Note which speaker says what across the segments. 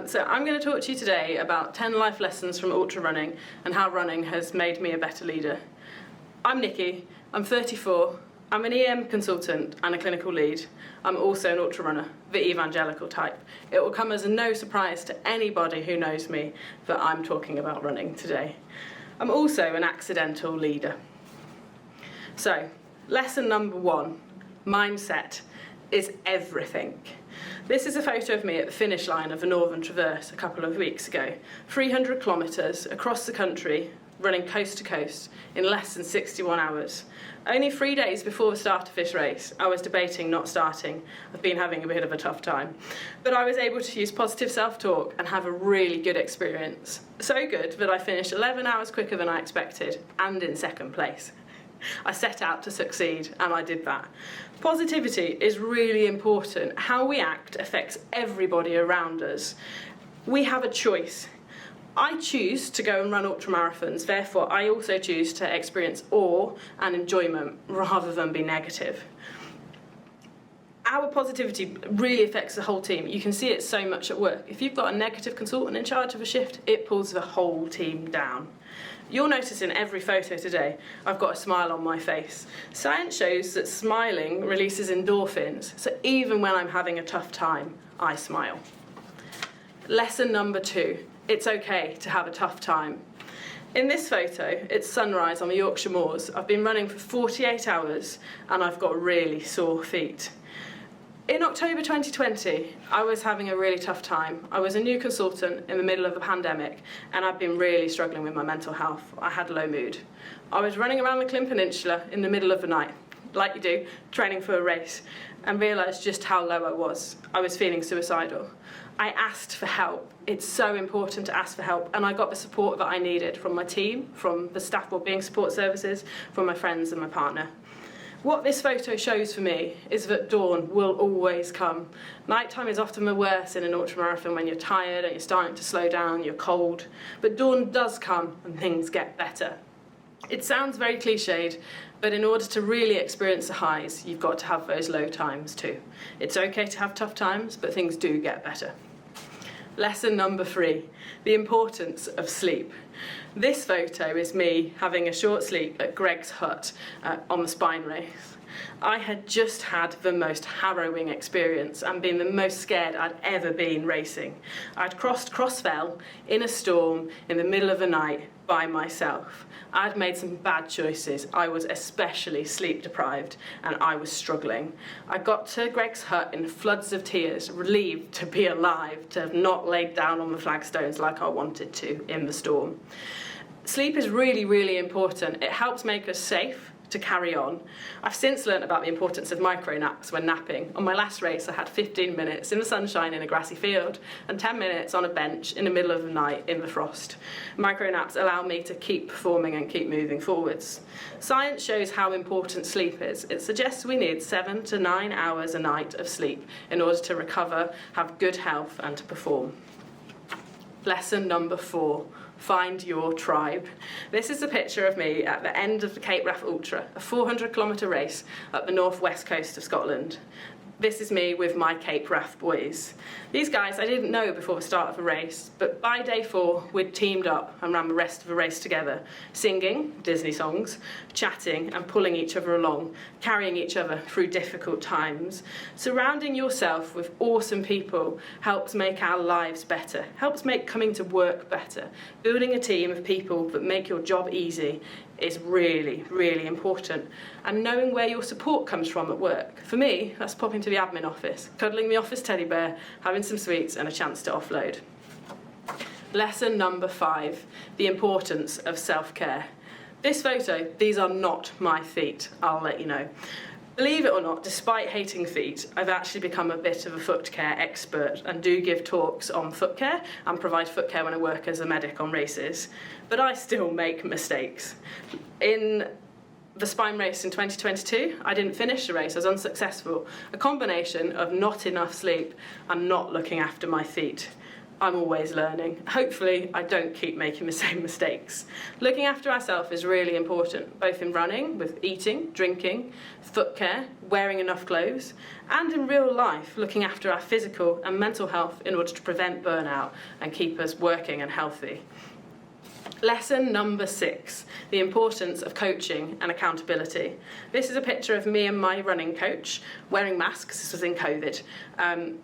Speaker 1: So I'm going to talk to you today about 10 life lessons from ultra running and how running has made me a better leader. I'm Nikki, I'm 34, I'm an EM consultant and a clinical lead. I'm also an ultra runner, the evangelical type. It will come as no surprise to anybody who knows me that I'm talking about running today. I'm also an accidental leader. So, lesson number 1, mindset is everything. This is a photo of me at the finish line of the Northern Traverse a couple of weeks ago. 300 kilometres across the country, running coast to coast in less than 61 hours. Only 3 days before the start of this race, I was debating not starting. I've been having a bit of a tough time. But I was able to use positive self-talk and have a really good experience. So good that I finished 11 hours quicker than I expected and in second place. I set out to succeed, and I did that. Positivity is really important. How we act affects everybody around us. We have a choice. I choose to go and run ultramarathons, therefore I also choose to experience awe and enjoyment rather than be negative. Our positivity really affects the whole team. You can see it so much at work. If you've got a negative consultant in charge of a shift, it pulls the whole team down. You'll notice in every photo today, I've got a smile on my face. Science shows that smiling releases endorphins, so even when I'm having a tough time, I smile. Lesson number 2, it's okay to have a tough time. In this photo, it's sunrise on the Yorkshire moors. I've been running for 48 hours and I've got really sore feet. In October 2020, I was having a really tough time. I was a new consultant in the middle of a pandemic and I'd been really struggling with my mental health. I had low mood. I was running around the Clym Peninsula in the middle of the night, like you do, training for a race, and realised just how low I was. I was feeling suicidal. I asked for help. It's so important to ask for help, and I got the support that I needed from my team, from the staff wellbeing support services, from my friends and my partner. What this photo shows for me is that dawn will always come. Nighttime is often the worst in an ultramarathon when you're tired and you're starting to slow down, you're cold. But dawn does come and things get better. It sounds very cliched, but in order to really experience the highs, you've got to have those low times too. It's okay to have tough times, but things do get better. Lesson number 3, the importance of sleep. This photo is me having a short sleep at Greg's hut on the spine race. I had just had the most harrowing experience and been the most scared I'd ever been racing. I'd crossed Crossfell in a storm in the middle of the night by myself. I'd made some bad choices. I was especially sleep deprived and I was struggling. I got to Greg's hut in floods of tears, relieved to be alive, to have not laid down on the flagstones like I wanted to in the storm. Sleep is really, really important. It helps make us safe to carry on. I've since learnt about the importance of micro naps when napping. On my last race I had 15 minutes in the sunshine in a grassy field and 10 minutes on a bench in the middle of the night in the frost. Micro naps allow me to keep performing and keep moving forwards. Science shows how important sleep is. It suggests we need 7 to 9 hours a night of sleep in order to recover, have good health and to perform. Lesson number 4. Find your tribe. This is a picture of me at the end of the Cape Wrath Ultra, a 400-kilometre race up the northwest coast of Scotland. This is me with my Cape Wrath boys. These guys I didn't know before the start of the race, but by day 4 we'd teamed up and ran the rest of the race together, singing Disney songs, chatting and pulling each other along, carrying each other through difficult times. Surrounding yourself with awesome people helps make our lives better, helps make coming to work better. Building a team of people that make your job easy is really, really important. And knowing where your support comes from at work. For me, that's popping to the admin office, cuddling the office teddy bear, having some sweets and a chance to offload. Lesson number 5, the importance of self-care. This photo, these are not my feet, I'll let you know. Believe it or not, despite hating feet, I've actually become a bit of a foot care expert and do give talks on foot care and provide foot care when I work as a medic on races. But I still make mistakes. In the spine race in 2022, I didn't finish the race, I was unsuccessful. A combination of not enough sleep and not looking after my feet. I'm always learning. Hopefully, I don't keep making the same mistakes. Looking after ourselves is really important, both in running, with eating, drinking, foot care, wearing enough clothes, and in real life, looking after our physical and mental health in order to prevent burnout and keep us working and healthy. Lesson number 6, the importance of coaching and accountability. This is a picture of me and my running coach wearing masks. This was in COVID.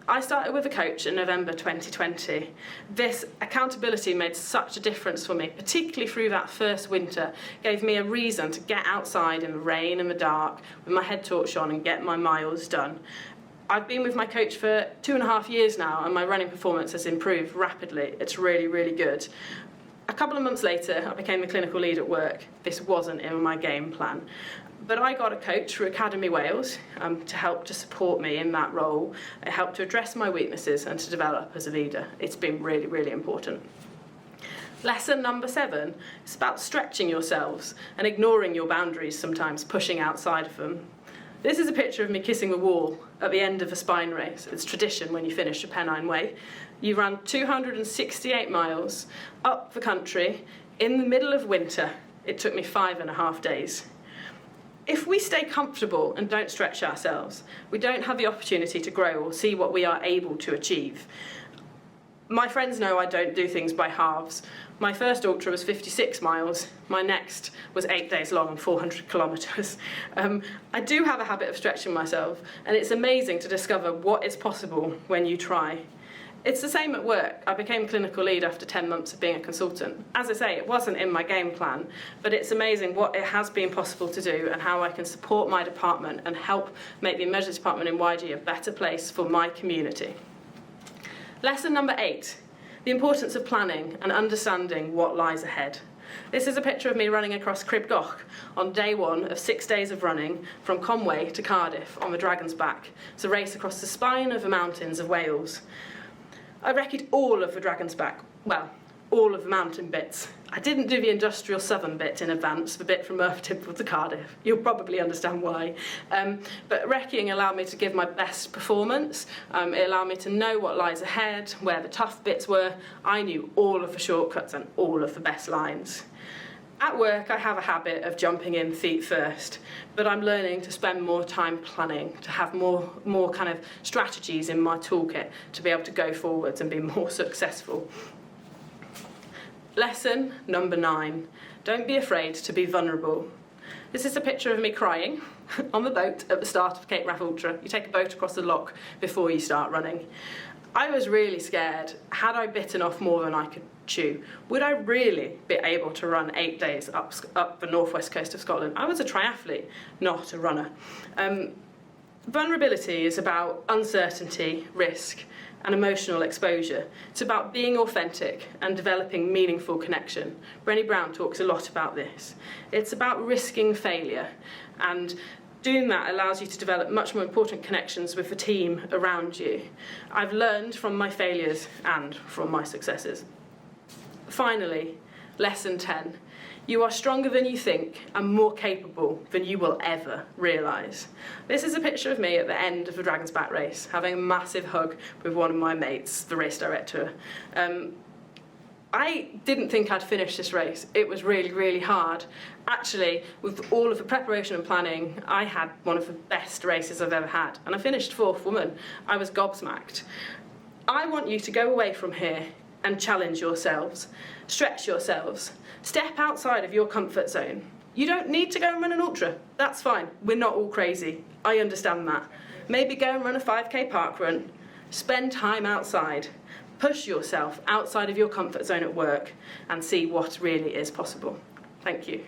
Speaker 1: I started with a coach in November 2020. This accountability made such a difference for me, particularly through that first winter. Gave me a reason to get outside in the rain and the dark with my head torch on and get my miles done. I've been with my coach for 2.5 years now, and my running performance has improved rapidly. It's really, really good. A couple of months later, I became a clinical lead at work. This wasn't in my game plan. But I got a coach through Academy Wales to help to support me in that role. It helped to address my weaknesses and to develop as a leader. It's been really, really important. Lesson number 7 is about stretching yourselves and ignoring your boundaries sometimes, pushing outside of them. This is a picture of me kissing the wall at the end of a spine race. It's tradition when you finish a Pennine Way. You ran 268 miles up the country in the middle of winter. It took me 5.5 days. If we stay comfortable and don't stretch ourselves, we don't have the opportunity to grow or see what we are able to achieve. My friends know I don't do things by halves. My first ultra was 56 miles. My next was 8 days long and 400 kilometres. I do have a habit of stretching myself, and it's amazing to discover what is possible when you try. It's the same at work. I became clinical lead after 10 months of being a consultant. As I say, it wasn't in my game plan, but it's amazing what it has been possible to do and how I can support my department and help make the emergency department in YG a better place for my community. Lesson number 8, the importance of planning and understanding what lies ahead. This is a picture of me running across Crib Goch on day 1 of 6 days of running from Conway to Cardiff on the Dragon's Back. It's a race across the spine of the mountains of Wales. I recce'd all of the Dragon's Back, well, all of the mountain bits. I didn't do the industrial southern bit in advance, the bit from Murph Temple to Cardiff. You'll probably understand why. But recceing allowed me to give my best performance. It allowed me to know what lies ahead, where the tough bits were. I knew all of the shortcuts and all of the best lines. At work, I have a habit of jumping in feet first, but I'm learning to spend more time planning, to have more kind of strategies in my toolkit to be able to go forwards and be more successful. Lesson number 9, don't be afraid to be vulnerable. This is a picture of me crying on the boat at the start of Cape Wrath Ultra. You take a boat across the loch before you start running. I was really scared. Had I bitten off more than I could chew, would I really be able to run 8 days up the northwest coast of Scotland? I was a triathlete, not a runner. Vulnerability is about uncertainty, risk, and emotional exposure. It's about being authentic and developing meaningful connection. Brené Brown talks a lot about this. It's about risking failure, and doing that allows you to develop much more important connections with the team around you. I've learned from my failures and from my successes. Finally, lesson 10. You are stronger than you think and more capable than you will ever realise. This is a picture of me at the end of the Dragon's Back race, having a massive hug with one of my mates, the race director. I didn't think I'd finish this race. It was really, really hard. Actually, with all of the preparation and planning, I had one of the best races I've ever had, and I finished 4th woman. I was gobsmacked. I want you to go away from here and challenge yourselves, stretch yourselves, step outside of your comfort zone. You don't need to go and run an ultra. That's fine. We're not all crazy. I understand that. Maybe go and run a 5k park run. Spend time outside. Push yourself outside of your comfort zone at work and see what really is possible. Thank you.